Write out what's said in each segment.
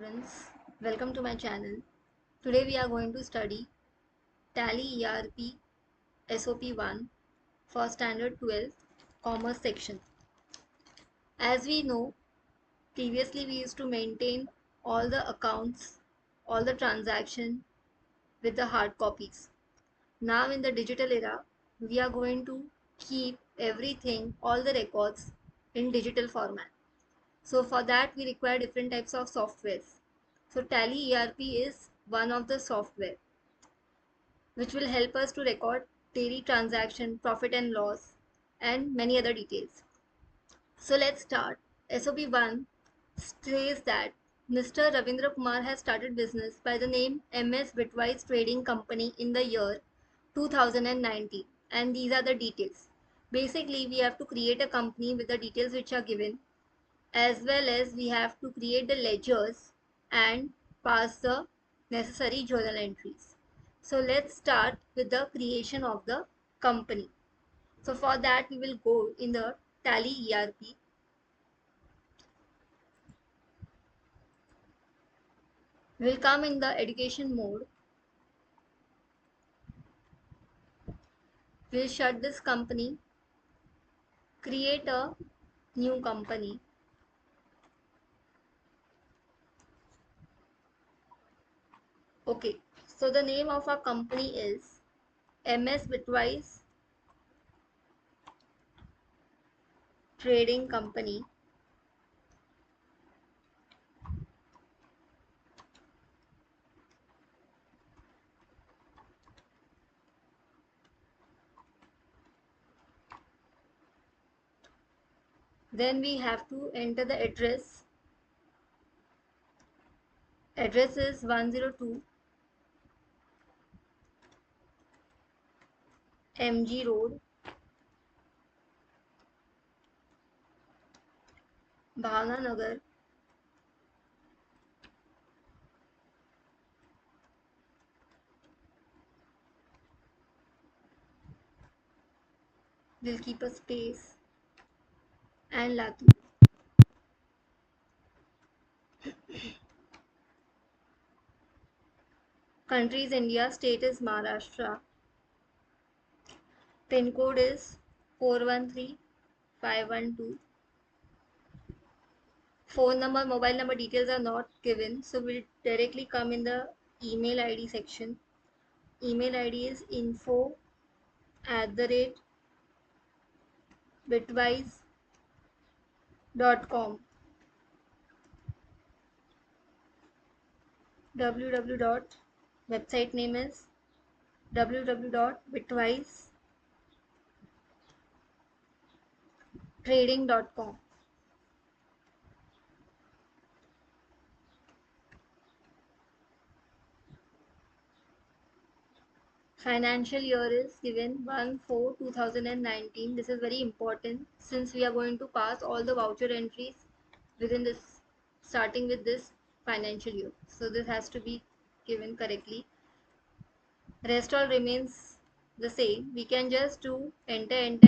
students, welcome to my channel. Today we are going to study Tally ERP SOP-1 for Standard 12 Commerce section. As we know, previously we used to maintain all the accounts, all the transaction with the hard copies. Now in the digital era, we are going to keep everything, all the records in digital format. So for that we require different types of softwares. So Tally ERP is one of the software which will help us to record daily transaction, profit and loss, and many other details. So let's start. SOP 1 says that Mr. Ravindra Kumar has started business by the name MS Bitwise Trading Company in the year 2019, and these are the details. Basically, we have to create a company with the details which are given, as well as we have to create the ledgers and pass the necessary journal entries. So let's start with the creation of the company. So for that we will go in the Tally ERP. We'll come in the education mode. We'll shut this company, create a new company. Okay, so the name of our company is MS Bitwise Trading Company. Then we have to enter the address. Address is 102 MG Road, Bhavna Nagar, we'll keep a space, and Latur. Country is India, state is Maharashtra, pin code is 413512. Phone number, mobile number details are not given, so we'll directly come in the email ID section. Email ID is info@bitwise.com. www. Website name is www.bitwisetrading.com. Financial year is given 1/4/2019. This is very important since we are going to pass all the voucher entries within this, starting with this financial year. So this has to be given correctly. Rest all remains the same. We can just do enter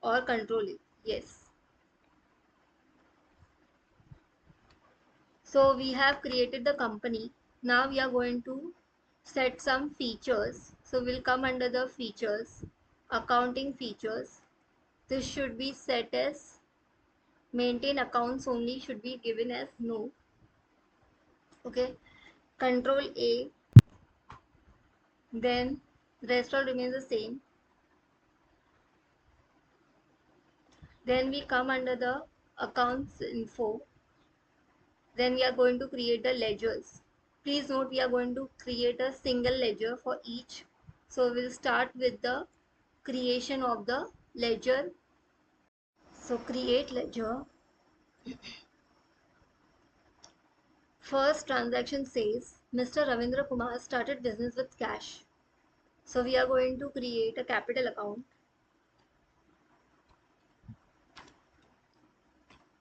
or control it. Yes. So we have created the company. Now we are going to set some features. So we'll come under the features, accounting features. This should be set as maintain accounts only, should be given as no. Okay. Control A. Then rest all remains the same. Then we come under the accounts info. Then we are going to create the ledgers. Please note we are going to create a single ledger for each. So we'll start with the creation of the ledger. So create ledger. First transaction says Mr. Ravindra Kumar started business with cash. So we are going to create a capital account.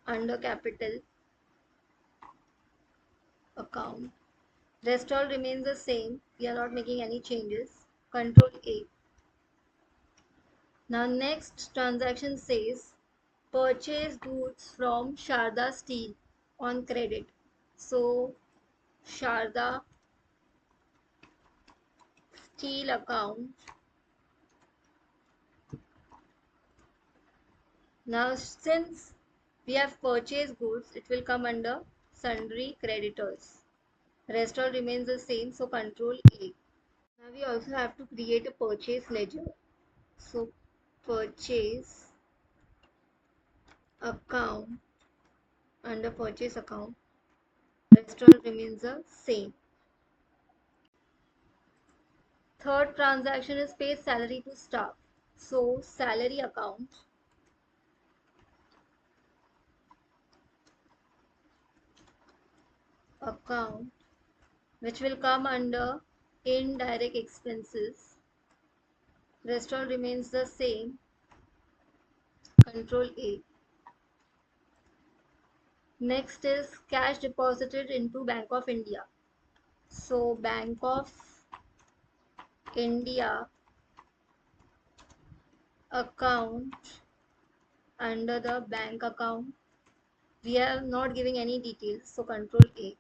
Under capital account. Rest all remains the same. We are not making any changes. Control A. Now next transaction says purchase goods from Sharda Steel on credit. So Sharda Steel account. Now since we have purchased goods, it will come under sundry creditors. Rest all remains the same, so control A. Now we also have to create a purchase ledger. So purchase account, under purchase account, rest all remains the same. Third transaction is pay salary to staff. So salary account which will come under indirect expenses. Rest all remains the same. Control A. Next is cash deposited into Bank of India. So Bank of India account, under the bank account, we are not giving any details, so control A.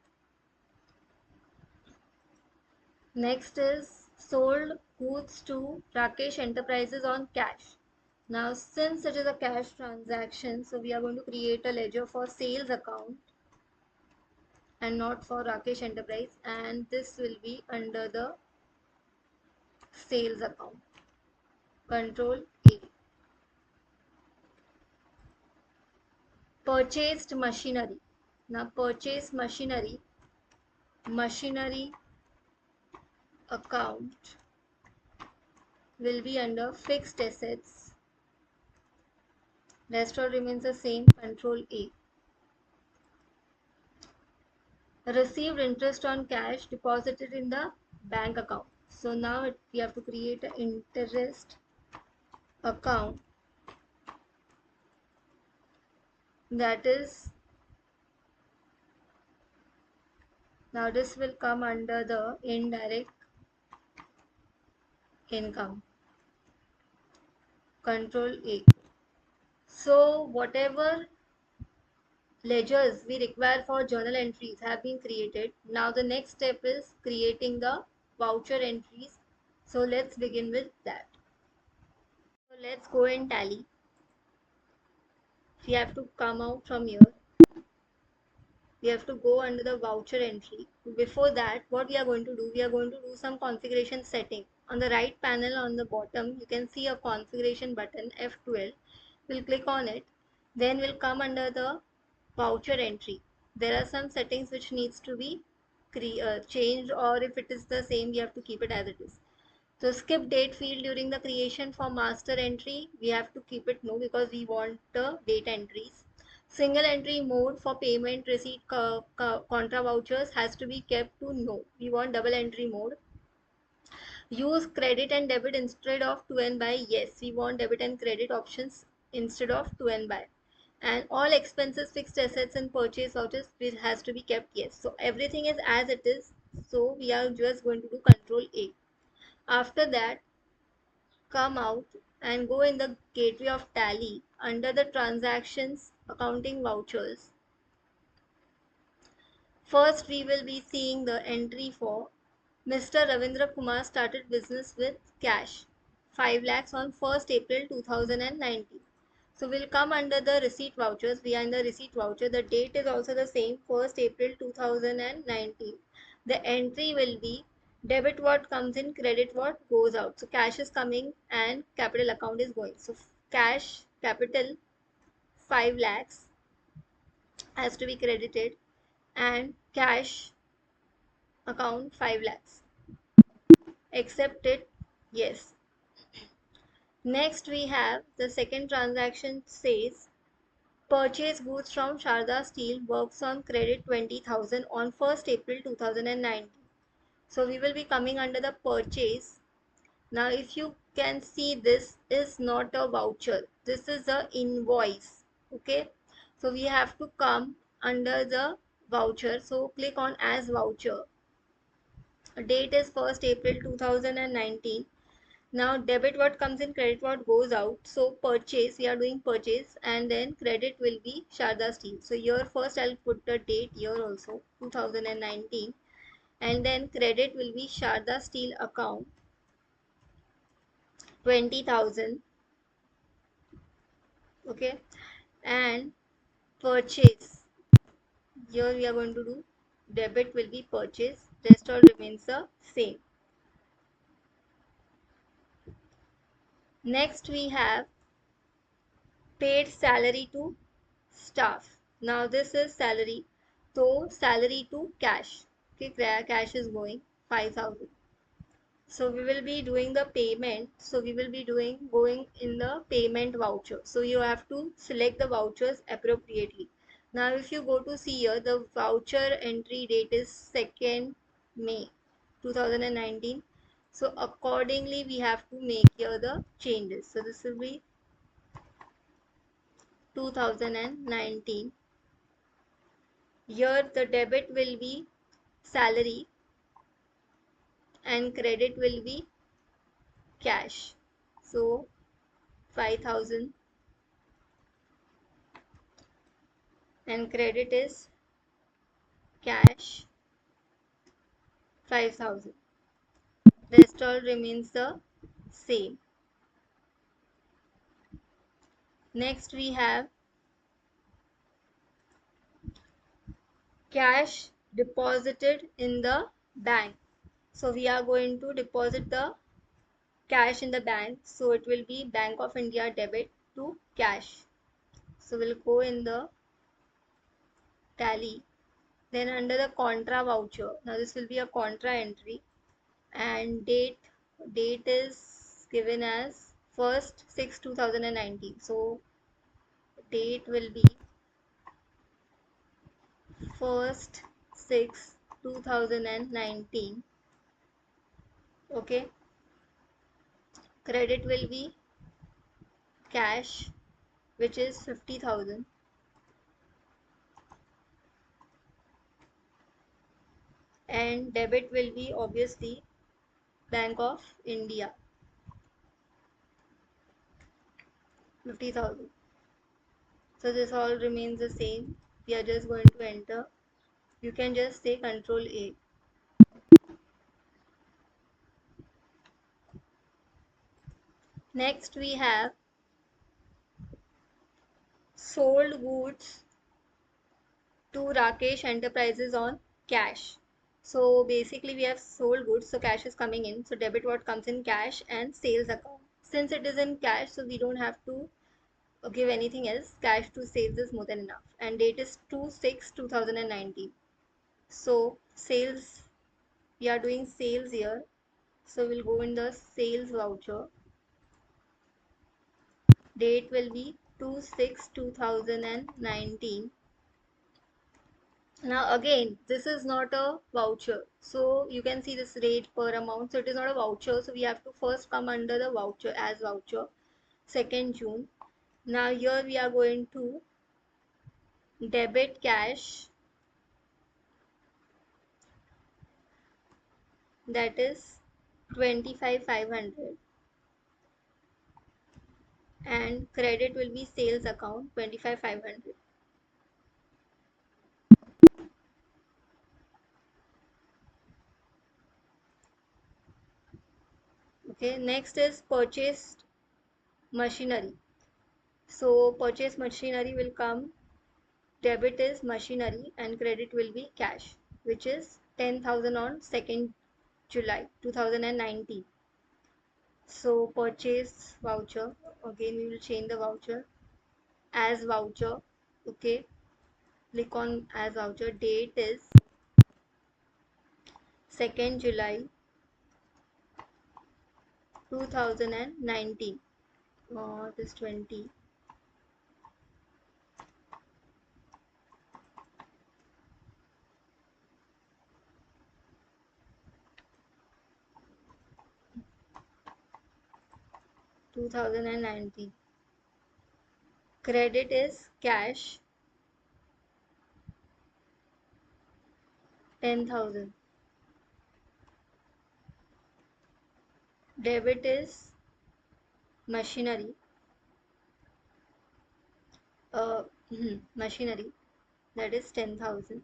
Next is sold goods to Rakesh Enterprises on cash. Now since it is a cash transaction, so we are going to create a ledger for sales account and not for Rakesh Enterprise, and this will be under the sales account. Control A. Purchased machinery. Now purchase machinery account will be under fixed assets. Rest all remains the same. Control A. Received interest on cash deposited in the bank account. So now we have to create an interest account, that is, now this will come under the indirect income. Control A. So whatever ledgers we require for journal entries have been created. Now the next step is creating the voucher entries. So let's begin with that. So let's go in Tally. We have to come out from here. We have to go under the voucher entry. Before that, what we are going to do, we are going to do some configuration setting. On the right panel on the bottom, you can see a configuration button F12. We'll click on it. Then we'll come under the voucher entry. There are some settings which needs to be changed, or if it is the same, we have to keep it as it is. So skip date field during the creation for master entry, we have to keep it no, because we want the date entries. Single entry mode for payment receipt contra vouchers has to be kept to no. We want double entry mode. Use credit and debit instead of to and by. Yes, we want debit and credit options instead of to and by. And all expenses, fixed assets and purchase vouchers has to be kept yes. So everything is as it is. So we are just going to do control A. After that, come out and go in the gateway of Tally under the transactions accounting vouchers. First, we will be seeing the entry for Mr. Ravindra Kumar started business with cash 5 lakhs on 1st April 2019. So we'll come under the receipt vouchers. We are in the receipt voucher. The date is also the same, 1st April 2019. The entry will be debit what comes in, credit what goes out. So cash is coming and capital account is going. So cash capital 5 lakhs has to be credited and cash account 5 lakhs. Accept it, yes. Next we have the second transaction says purchase goods from Sharda Steel works on credit 20,000 on 1st April 2019. So we will be coming under the purchase. Now if you can see, this is not a voucher, this is a invoice. Okay, so we have to come under the voucher. So click on as voucher. Date is 1st April 2019. Now debit what comes in, credit what goes out. So purchase, we are doing purchase, and then credit will be Sharda Steel. So here first I'll put the date here also, 2019, and then credit will be Sharda Steel account 20,000. Okay, and purchase, here we are going to do debit will be purchase, rest all remains the same. Next we have paid salary to staff. Now this is salary, so salary to cash. Okay, cash is going 5,000. So we will be doing the payment. So we will be going in the payment voucher. So you have to select the vouchers appropriately. Now if you go to see here, the voucher entry date is 2nd May 2019. So accordingly we have to make here the changes. So this will be 2019. Here the debit will be salary and credit will be cash. So 5,000 and credit is cash 5,000. Rest all remains the same. Next we have cash deposited in the bank. So we are going to deposit the cash in the bank. So it will be Bank of India debit to cash. So we'll go in the tally. Then under the contra voucher, now this will be a contra entry, and date is given as 1st 6 2019. So date will be 1st 6 2019. Okay, credit will be cash, which is 50,000, and debit will be obviously Bank of India 50,000. So this all remains the same. We are just going to enter. You can just say Control A. Next we have sold goods to Rakesh Enterprises on cash. So basically we have sold goods, so cash is coming in. So debit what comes in, cash and sales account. Since it is in cash, so we don't have to give anything else. Cash to sales is more than enough. And date is 2/6 2019. So sales, we are doing sales here. So we'll go in the sales voucher. Date will be 2/6 2019. Now again, this is not a voucher. So you can see this rate per amount. So it is not a voucher. So we have to first come under the voucher as voucher. 2nd June. Now here we are going to debit cash. That is 25,500. And credit will be sales account 25,500. Okay, next is purchased machinery. So purchase machinery will come, debit is machinery and credit will be cash, which is 10,000 on 2nd July 2019. So purchase voucher, again we will change the voucher as voucher. Okay, click on as voucher. Date is 2nd July 2019. This 20. 2019. Credit is cash 10,000. Debit is machinery. Uh, Machinery, that is 10,000.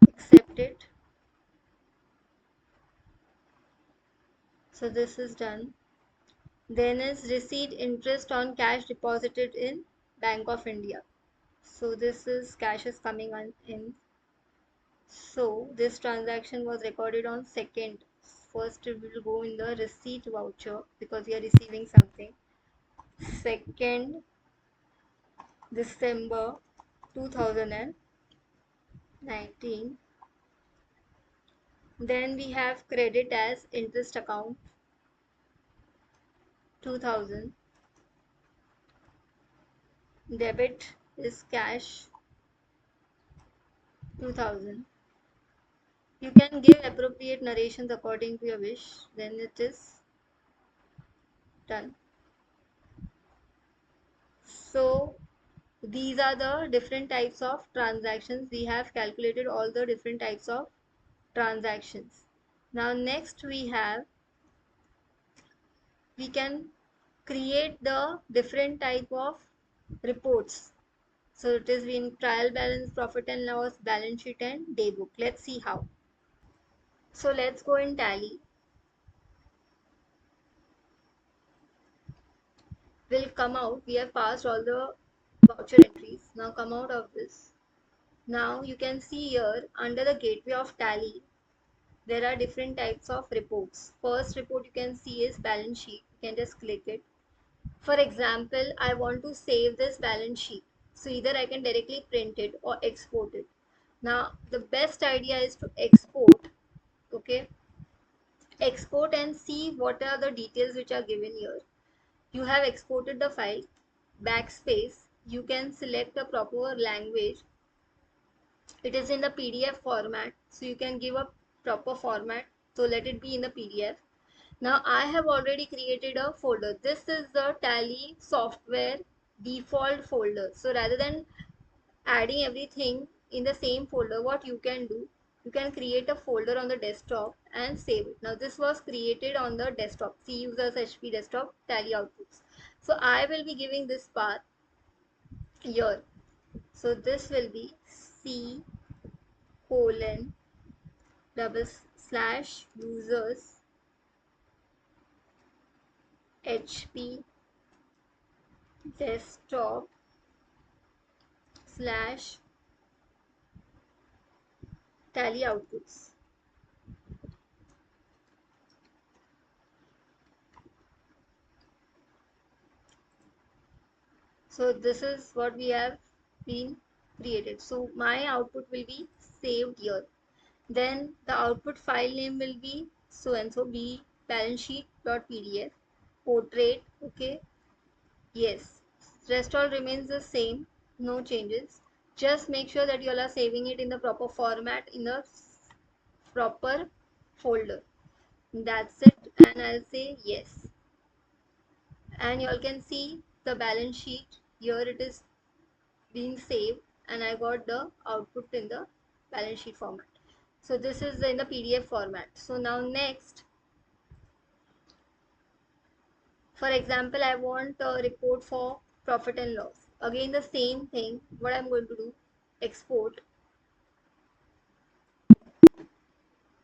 Accept it. So this is done. Then is receipt interest on cash deposited in Bank of India. So this is cash is coming on in. So this transaction was recorded on 2nd. First it will go in the receipt voucher because we are receiving something. 2nd December 2019. Then we have credit as interest account 2000. Debit is cash 2000. You can give appropriate narrations according to your wish. Then it is done. So these are the different types of transactions. We have calculated all the different types of transactions. Now next we can create the different type of reports. So it is in trial balance, profit and loss, balance sheet and daybook. Let's see how. So let's go in Tally. Will come out. We have passed all the voucher entries. Now come out of this. Now you can see here under the gateway of Tally, there are different types of reports. First report you can see is balance sheet. You can just click it. For example, I want to save this balance sheet. So either I can directly print it or export it. Now the best idea is to export. Okay. Export and see what are the details which are given here. You have exported the file. Backspace. You can select a proper language. It is in the PDF format, so you can give a proper format. So let it be in the PDF. Now I have already created a folder. This is the Tally software default folder. So rather than adding everything in the same folder, what you can do, you can create a folder on the desktop and save it. Now this was created on the desktop. C users HP desktop Tally outputs. So I will be giving this path here. So this will be C colon double slash users HP desktop slash Tally outputs. So this is what we have been created. So my output will be saved here. Then the output file name will be so and so, be balance sheet.pdf portrait. Okay, yes, rest all remains the same, no changes. Just make sure that you all are saving it in the proper format in the proper folder. That's it, and I'll say yes. And you all can see the balance sheet here, it is being saved, and I got the output in the balance sheet format. So this is in the PDF format. So now next, for example, I want a report for profit and loss. Again the same thing. What I'm going to do, export.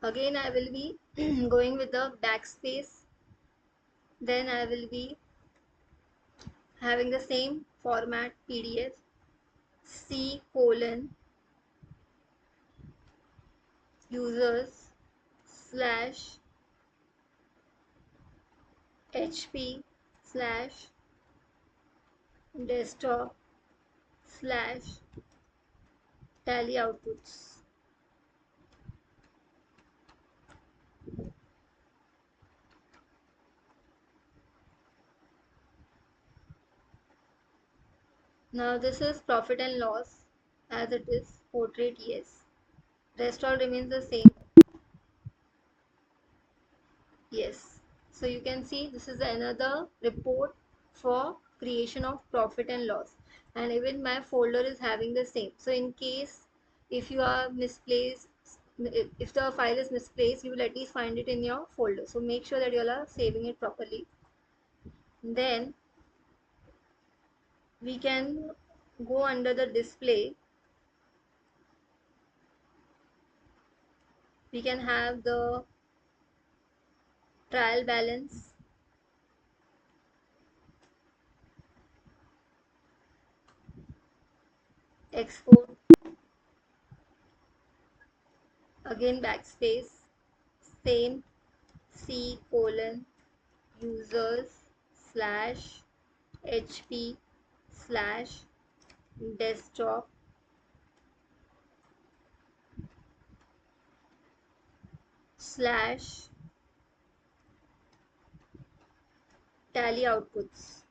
Again I will be going with the backspace. Then I will be having the same format PDF. C colon users slash HP slash desktop slash Tally outputs. Now this is profit and loss as it is, portrait yes. Rest all remains the same. Yes. So you can see this is another report for creation of profit and loss. And even my folder is having the same. So in case if you are misplaced if the file is misplaced, you will at least find it in your folder. So make sure that you all are saving it properly. Then we can go under the display. We can have the trial balance, export, again backspace, same, C colon users slash HP slash desktop slash tally outputs.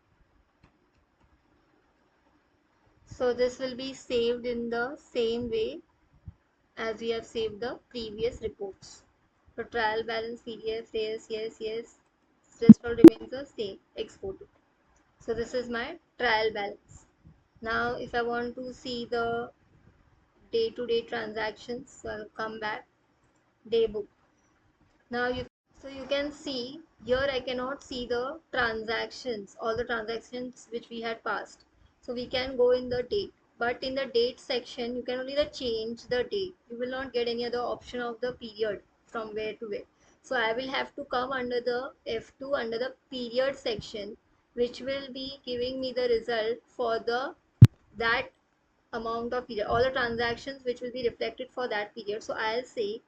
So this will be saved in the same way as we have saved the previous reports. So trial balance PDF, yes. Rest all remains the same, exported. So this is my trial balance. Now if I want to see the day-to-day transactions, so I'll come back, daybook. Now you can see here I cannot see the transactions, all the transactions which we had passed. So we can go in the date, but in the date section you can only change the date. You will not get any other option of the period from where to where. So I will have to come under the F2 under the period section, which will be giving me the result for the that amount of period, all the transactions which will be reflected for that period. So I'll say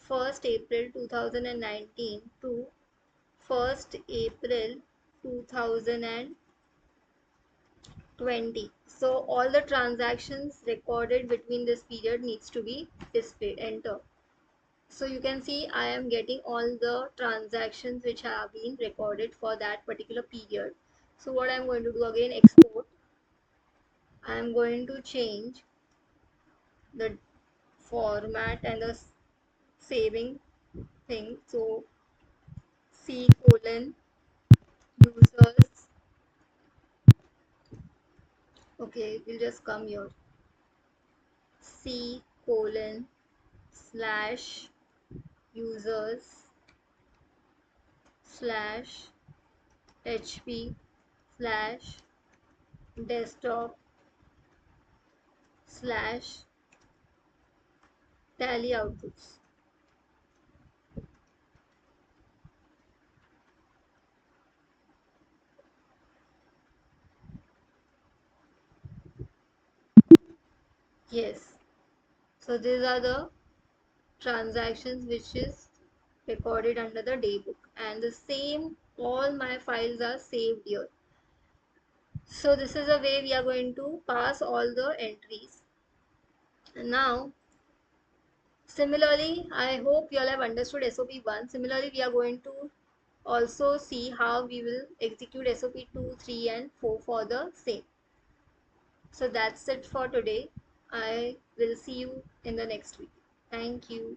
1st April 2019 to 1st April 2020. So all the transactions recorded between this period needs to be displayed. Enter. So you can see I am getting all the transactions which have been recorded for that particular period. So what I'm going to do again, export. I am going to change the format and the saving thing. So C colon users, okay, we'll just come here, C colon slash users slash HP slash desktop slash tally outputs. Yes, so these are the transactions which is recorded under the daybook, and the same all my files are saved here. So this is the way we are going to pass all the entries. And now similarly, I hope you all have understood SOP 1. Similarly, we are going to also see how we will execute SOP 2, 3 and 4 for the same. So that's it for today. I will see you in the next week. Thank you.